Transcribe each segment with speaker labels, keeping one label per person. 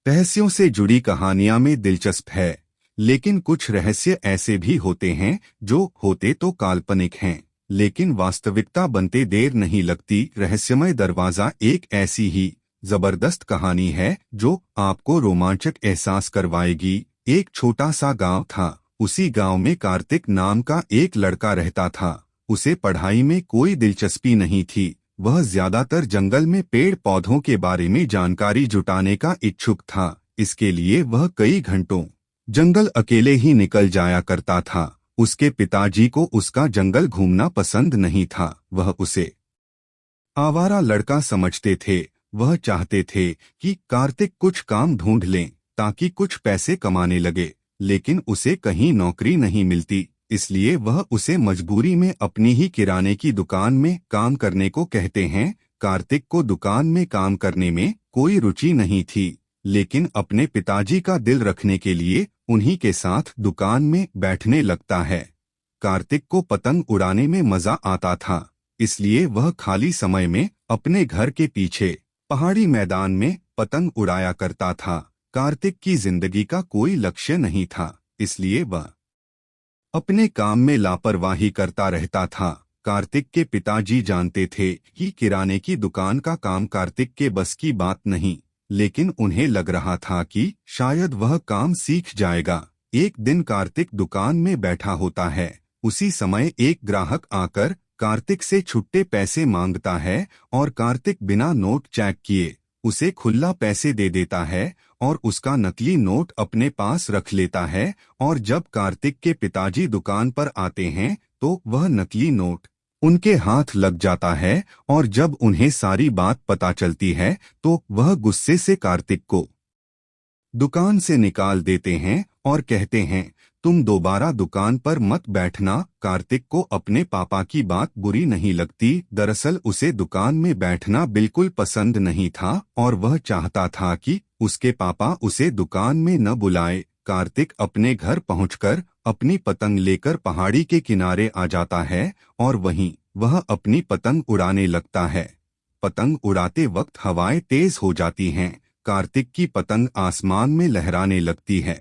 Speaker 1: रहस्यों से जुड़ी कहानियां में दिलचस्प है, लेकिन कुछ रहस्य ऐसे भी होते हैं जो होते तो काल्पनिक हैं, लेकिन वास्तविकता बनते देर नहीं लगती। रहस्यमय दरवाजा एक ऐसी ही जबरदस्त कहानी है जो आपको रोमांचक एहसास करवाएगी। एक छोटा सा गांव था। उसी गांव में कार्तिक नाम का एक लड़का रहता था। उसे पढ़ाई में कोई दिलचस्पी नहीं थी। वह ज्यादातर जंगल में पेड़ पौधों के बारे में जानकारी जुटाने का इच्छुक था। इसके लिए वह कई घंटों जंगल अकेले ही निकल जाया करता था। उसके पिताजी को उसका जंगल घूमना पसंद नहीं था। वह उसे आवारा लड़का समझते थे। वह चाहते थे कि कार्तिक कुछ काम ढूंढ लें ताकि कुछ पैसे कमाने लगे, लेकिन उसे कहीं नौकरी नहीं मिलती। इसलिए वह उसे मजबूरी में अपनी ही किराने की दुकान में काम करने को कहते हैं। कार्तिक को दुकान में काम करने में कोई रुचि नहीं थी, लेकिन अपने पिताजी का दिल रखने के लिए उन्हीं के साथ दुकान में बैठने लगता है। कार्तिक को पतंग उड़ाने में मजा आता था, इसलिए वह खाली समय में अपने घर के पीछे पहाड़ी मैदान में पतंग उड़ाया करता था। कार्तिक की जिंदगी का कोई लक्ष्य नहीं था, इसलिए वह अपने काम में लापरवाही करता रहता था। कार्तिक के पिताजी जानते थे कि किराने की दुकान का काम कार्तिक के बस की बात नहीं, लेकिन उन्हें लग रहा था कि शायद वह काम सीख जाएगा। एक दिन कार्तिक दुकान में बैठा होता है। उसी समय एक ग्राहक आकर कार्तिक से छुट्टे पैसे मांगता है और कार्तिक बिना नोट चेक किए उसे खुला पैसे दे देता है और उसका नकली नोट अपने पास रख लेता है। और जब कार्तिक के पिताजी दुकान पर आते हैं तो वह नकली नोट उनके हाथ लग जाता है, और जब उन्हें सारी बात पता चलती है तो वह गुस्से से कार्तिक को दुकान से निकाल देते हैं और कहते हैं, तुम दोबारा दुकान पर मत बैठना। कार्तिक को अपने पापा की बात बुरी नहीं लगती। दरअसल उसे दुकान में बैठना बिल्कुल पसंद नहीं था और वह चाहता था कि उसके पापा उसे दुकान में न बुलाए। कार्तिक अपने घर पहुंचकर अपनी पतंग लेकर पहाड़ी के किनारे आ जाता है और वहीं वह अपनी पतंग उड़ाने लगता है। पतंग उड़ाते वक्त हवाएं तेज हो जाती हैं। कार्तिक की पतंग आसमान में लहराने लगती है।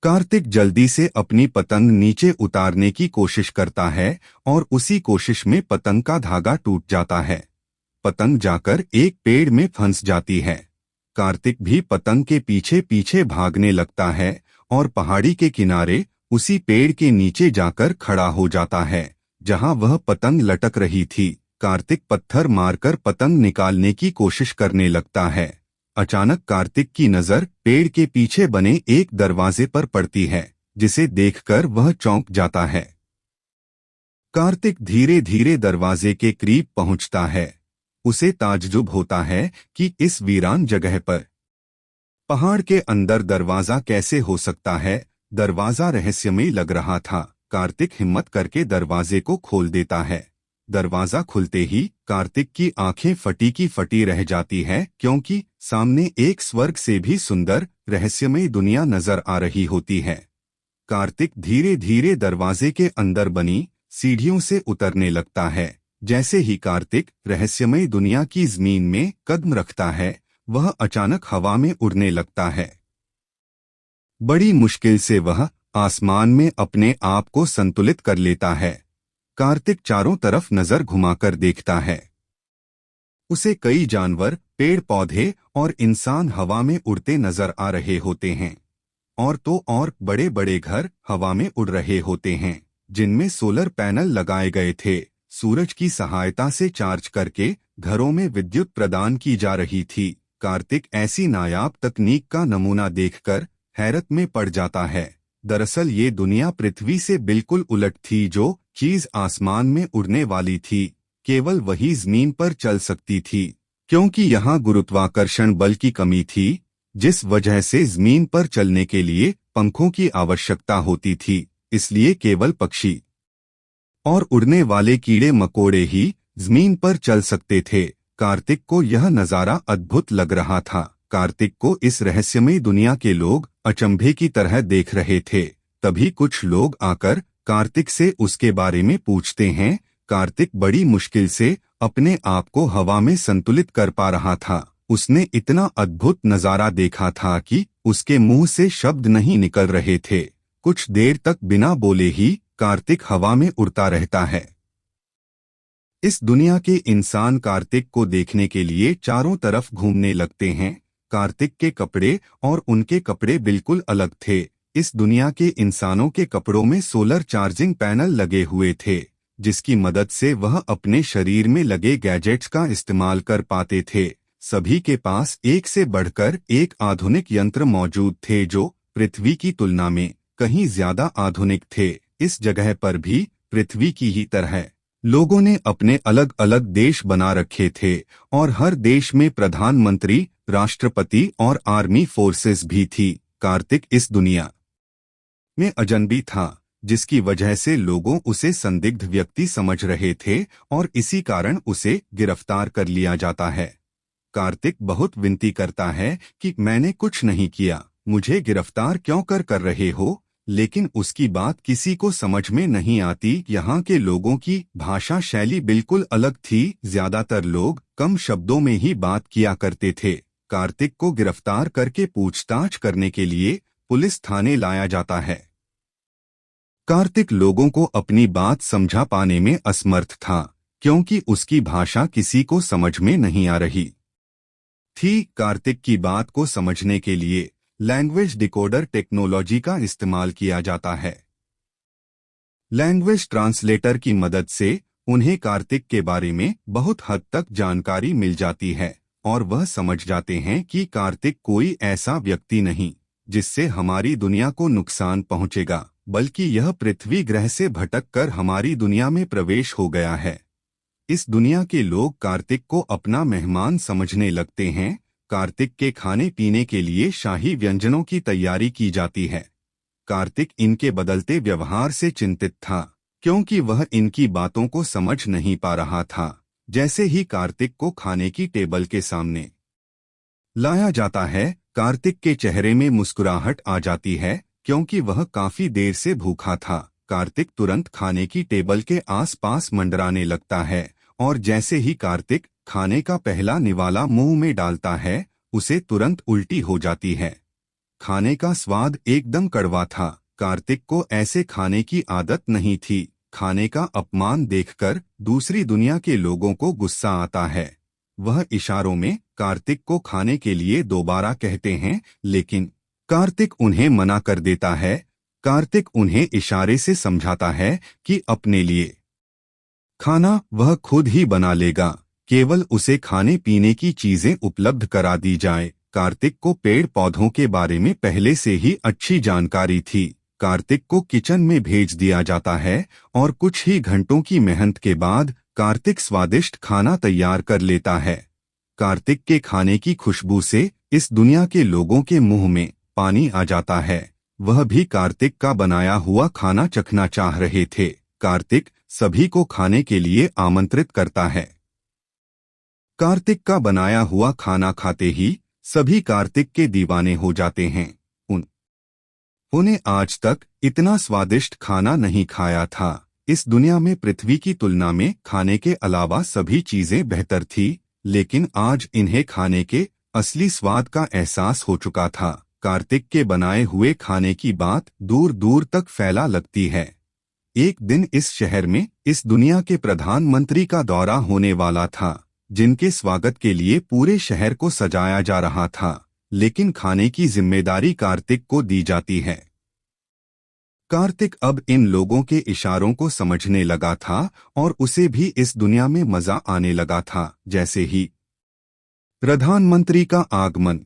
Speaker 1: कार्तिक जल्दी से अपनी पतंग नीचे उतारने की कोशिश करता है और उसी कोशिश में पतंग का धागा टूट जाता है। पतंग जाकर एक पेड़ में फंस जाती है। कार्तिक भी पतंग के पीछे पीछे भागने लगता है और पहाड़ी के किनारे उसी पेड़ के नीचे जाकर खड़ा हो जाता है जहां वह पतंग लटक रही थी। कार्तिक पत्थर मारकर पतंग निकालने की कोशिश करने लगता है। अचानक कार्तिक की नजर पेड़ के पीछे बने एक दरवाजे पर पड़ती है, जिसे देखकर वह चौंक जाता है। कार्तिक धीरे धीरे दरवाजे के करीब पहुंचता है। उसे ताज्जुब होता है कि इस वीरान जगह पर पहाड़ के अंदर दरवाजा कैसे हो सकता है। दरवाजा रहस्यमय लग रहा था। कार्तिक हिम्मत करके दरवाजे को खोल देता है। दरवाजा खुलते ही कार्तिक की आंखें फटी की फटी रह जाती है, क्योंकि सामने एक स्वर्ग से भी सुंदर रहस्यमय दुनिया नजर आ रही होती है। कार्तिक धीरे धीरे दरवाजे के अंदर बनी सीढ़ियों से उतरने लगता है। जैसे ही कार्तिक रहस्यमय दुनिया की जमीन में कदम रखता है, वह अचानक हवा में उड़ने लगता है। बड़ी मुश्किल से वह आसमान में अपने आप को संतुलित कर लेता है। कार्तिक चारों तरफ नजर घुमाकर देखता है। उसे कई जानवर, पेड़ पौधे और इंसान हवा में उड़ते नजर आ रहे होते हैं। और तो और बड़े बड़े घर हवा में उड़ रहे होते हैं, जिनमें सोलर पैनल लगाए गए थे। सूरज की सहायता से चार्ज करके घरों में विद्युत प्रदान की जा रही थी। कार्तिक ऐसी नायाब तकनीक का नमूना देखकर हैरत में पड़ जाता है। दरअसल ये दुनिया पृथ्वी से बिल्कुल उलट थी। जो चीज आसमान में उड़ने वाली थी, केवल वही जमीन पर चल सकती थी, क्योंकि यहाँ गुरुत्वाकर्षण बल की कमी थी, जिस वजह से जमीन पर चलने के लिए पंखों की आवश्यकता होती थी। इसलिए केवल पक्षी और उड़ने वाले कीड़े मकोड़े ही जमीन पर चल सकते थे। कार्तिक को यह नजारा अद्भुत लग रहा था। कार्तिक को इस रहस्यमय दुनिया के लोग अचंभे की तरह देख रहे थे। तभी कुछ लोग आकर कार्तिक से उसके बारे में पूछते हैं। कार्तिक बड़ी मुश्किल से अपने आप को हवा में संतुलित कर पा रहा था। उसने इतना अद्भुत नजारा देखा था कि उसके मुंह से शब्द नहीं निकल रहे थे। कुछ देर तक बिना बोले ही कार्तिक हवा में उड़ता रहता है। इस दुनिया के इंसान कार्तिक को देखने के लिए चारों तरफ घूमने लगते हैं। कार्तिक के कपड़े और उनके कपड़े बिल्कुल अलग थे। इस दुनिया के इंसानों के कपड़ों में सोलर चार्जिंग पैनल लगे हुए थे, जिसकी मदद से वह अपने शरीर में लगे गैजेट्स का इस्तेमाल कर पाते थे। सभी के पास एक से बढ़कर एक आधुनिक यंत्र मौजूद थे जो पृथ्वी की तुलना में कहीं ज्यादा आधुनिक थे। इस जगह पर भी पृथ्वी की ही तरह लोगों ने अपने अलग अलग देश बना रखे थे और हर देश में प्रधानमंत्री, राष्ट्रपति और आर्मी फोर्सेस भी थी। कार्तिक इस दुनिया में अजनबी था, जिसकी वजह से लोगों उसे संदिग्ध व्यक्ति समझ रहे थे और इसी कारण उसे गिरफ्तार कर लिया जाता है। कार्तिक बहुत विनती करता है कि मैंने कुछ नहीं किया, मुझे गिरफ्तार क्यों कर रहे हो, लेकिन उसकी बात किसी को समझ में नहीं आती। यहाँ के लोगों की भाषा शैली बिल्कुल अलग थी। ज्यादातर लोग कम शब्दों में ही बात किया करते थे। कार्तिक को गिरफ्तार करके पूछताछ करने के लिए पुलिस थाने लाया जाता है। कार्तिक लोगों को अपनी बात समझा पाने में असमर्थ था, क्योंकि उसकी भाषा किसी को समझ में नहीं आ रही थी। कार्तिक की बात को समझने के लिए लैंग्वेज डिकोडर टेक्नोलॉजी का इस्तेमाल किया जाता है। लैंग्वेज ट्रांसलेटर की मदद से उन्हें कार्तिक के बारे में बहुत हद तक जानकारी मिल जाती है और वह समझ जाते हैं कि कार्तिक कोई ऐसा व्यक्ति नहीं जिससे हमारी दुनिया को नुकसान पहुंचेगा, बल्कि यह पृथ्वी ग्रह से भटक कर हमारी दुनिया में प्रवेश हो गया है। इस दुनिया के लोग कार्तिक को अपना मेहमान समझने लगते हैं। कार्तिक के खाने पीने के लिए शाही व्यंजनों की तैयारी की जाती है। कार्तिक इनके बदलते व्यवहार से चिंतित था, क्योंकि वह इनकी बातों को समझ नहीं पा रहा था। जैसे ही कार्तिक को खाने की टेबल के सामने लाया जाता है, कार्तिक के चेहरे में मुस्कुराहट आ जाती है, क्योंकि वह काफी देर से भूखा था। कार्तिक तुरंत खाने की टेबल के आसपास मंडराने लगता है और जैसे ही कार्तिक खाने का पहला निवाला मुंह में डालता है, उसे तुरंत उल्टी हो जाती है। खाने का स्वाद एकदम कड़वा था। कार्तिक को ऐसे खाने की आदत नहीं थी। खाने का अपमान देखकर दूसरी दुनिया के लोगों को गुस्सा आता है। वह इशारों में कार्तिक को खाने के लिए दोबारा कहते हैं, लेकिन कार्तिक उन्हें मना कर देता है। कार्तिक उन्हें इशारे से समझाता है कि अपने लिए खाना वह खुद ही बना लेगा, केवल उसे खाने पीने की चीजें उपलब्ध करा दी जाए। कार्तिक को पेड़ पौधों के बारे में पहले से ही अच्छी जानकारी थी। कार्तिक को किचन में भेज दिया जाता है और कुछ ही घंटों की मेहनत के बाद कार्तिक स्वादिष्ट खाना तैयार कर लेता है। कार्तिक के खाने की खुशबू से इस दुनिया के लोगों के मुंह में पानी आ जाता है। वह भी कार्तिक का बनाया हुआ खाना चखना चाह रहे थे। कार्तिक सभी को खाने के लिए आमंत्रित करता है। कार्तिक का बनाया हुआ खाना खाते ही सभी कार्तिक के दीवाने हो जाते हैं। उन्हें आज तक इतना स्वादिष्ट खाना नहीं खाया था। इस दुनिया में पृथ्वी की तुलना में खाने के अलावा सभी चीजें बेहतर थी, लेकिन आज इन्हें खाने के असली स्वाद का एहसास हो चुका था। कार्तिक के बनाए हुए खाने की बात दूर दूर तक फैला लगती है। एक दिन इस शहर में इस दुनिया के प्रधानमंत्री का दौरा होने वाला था, जिनके स्वागत के लिए पूरे शहर को सजाया जा रहा था, लेकिन खाने की जिम्मेदारी कार्तिक को दी जाती है। कार्तिक अब इन लोगों के इशारों को समझने लगा था और उसे भी इस दुनिया में मजा आने लगा था। जैसे ही प्रधानमंत्री का आगमन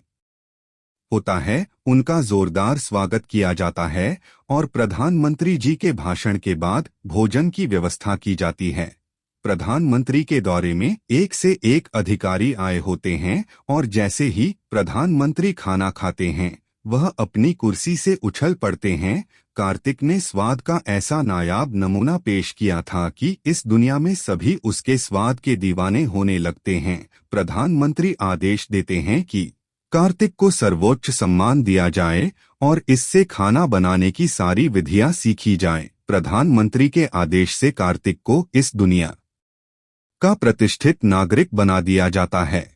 Speaker 1: होता है, उनका जोरदार स्वागत किया जाता है और प्रधानमंत्री जी के भाषण के बाद भोजन की व्यवस्था की जाती है। प्रधानमंत्री के दौरे में एक से एक अधिकारी आए होते हैं और जैसे ही प्रधानमंत्री खाना खाते हैं, वह अपनी कुर्सी से उछल पड़ते हैं। कार्तिक ने स्वाद का ऐसा नायाब नमूना पेश किया था कि इस दुनिया में सभी उसके स्वाद के दीवाने होने लगते हैं। प्रधानमंत्री आदेश देते हैं कि कार्तिक को सर्वोच्च सम्मान दिया जाए और इससे खाना बनाने की सारी विधियां सीखी जाएं। प्रधानमंत्री के आदेश से कार्तिक को इस दुनिया का प्रतिष्ठित नागरिक बना दिया जाता है।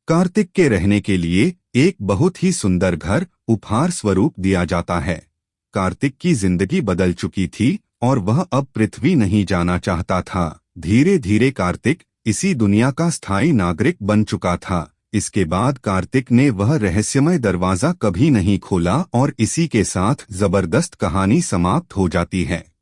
Speaker 1: कार्तिक के रहने के लिए एक बहुत ही सुंदर घर उपहार स्वरूप दिया जाता है। कार्तिक की जिंदगी बदल चुकी थी और वह अब पृथ्वी नहीं जाना चाहता था। धीरे धीरे कार्तिक इसी दुनिया का स्थायी नागरिक बन चुका था। इसके बाद कार्तिक ने वह रहस्यमय दरवाजा कभी नहीं खोला और इसी के साथ जबरदस्त कहानी समाप्त हो जाती है।